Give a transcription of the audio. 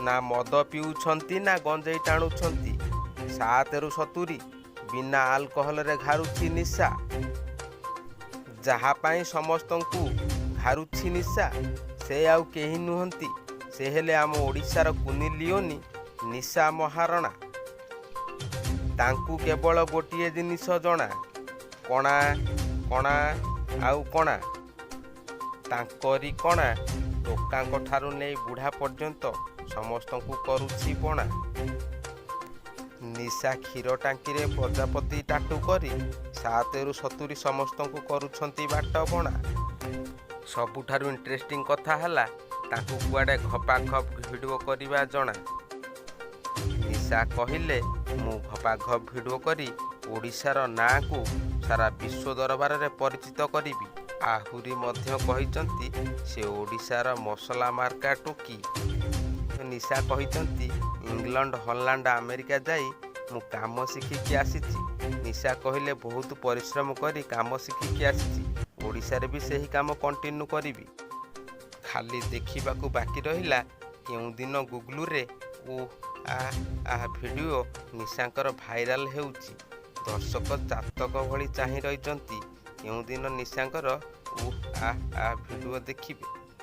ନା ମଦ ପିଉଛନ୍ତି ନା ଗଞ୍ଜେଇ ଟାଣୁଛନ୍ତି। 7ରୁ 70 ବିନା ଆଲକୋହଲରେ ଘାରୁଛି ନିଶା। ଯାହା ପାଇଁ ସମସ୍ତଙ୍କୁ ଘାରୁଛି ନିଶା ସେ ଆଉ କେହି ନୁହନ୍ତି, ସେ ହେଲେ ଆମ ଓଡ଼ିଶାର କୁନି ଲିଓନି ନିଶା ମହାରଣା। ତାଙ୍କୁ କେବଳ ଗୋଟିଏ ଜିନିଷ ଜଣା, କଣା କଣା ଆଉ କଣା। ତାଙ୍କରି କଣା ଟୋକାଙ୍କ ଠାରୁ ନେଇ ବୁଢ଼ା ପର୍ଯ୍ୟନ୍ତ ସମସ୍ତଙ୍କୁ କରୁଛି ବଣା। ନିଶା କ୍ଷୀର ଟାଙ୍କିରେ ପ୍ରଜାପତି ଟାଟୁ କରି 7ରୁ 70 ସମସ୍ତଙ୍କୁ କରୁଛନ୍ତି ବାଟ ବଣା। ସବୁଠାରୁ ଇଣ୍ଟରେଷ୍ଟିଂ କଥା ହେଲା ତାଙ୍କୁ କୁଆଡ଼େ ଘପାଘପ ଭିଡ଼ିଓ କରିବା ଜଣା। ନିଶା କହିଲେ ମୁଁ ଘପାଘପ ଭିଡ଼ିଓ କରି ଓଡ଼ିଶାର ନାଁକୁ ସାରା ବିଶ୍ୱ ଦରବାରରେ ପରିଚିତ କରିବି। ଆହୁରି ମଧ୍ୟ କହିଛନ୍ତି ସେ ଓଡ଼ିଶାର ମସଲା ମାର୍କା ଟୋକି। ନିଶା କହିଛନ୍ତି ଇଂଲଣ୍ଡ, ହଲାଣ୍ଡ, ଆମେରିକା ଯାଇ ମୁଁ କାମ ଶିଖିକି ଆସିଛି। ନିଶା କହିଲେ ବହୁତ ପରିଶ୍ରମ କରି କାମ ଶିଖିକି ଆସିଛି, ଓଡ଼ିଶାରେ ବି ସେହି କାମ କଣ୍ଟିନ୍ୟୁ କରିବି। ଖାଲି ଦେଖିବାକୁ ବାକି ରହିଲା କେଉଁଦିନ ଗୁଗଲରେ ଭିଡ଼ିଓ ନିଶାଙ୍କର ଭାଇରାଲ ହେଉଛି। ଦର୍ଶକ ଚାତକ ଭଳି ଚାହିଁ ରହିଛନ୍ତି କେଉଁଦିନ ନିଶାଙ୍କର ଭିଡ଼ିଓ ଦେଖିବେ।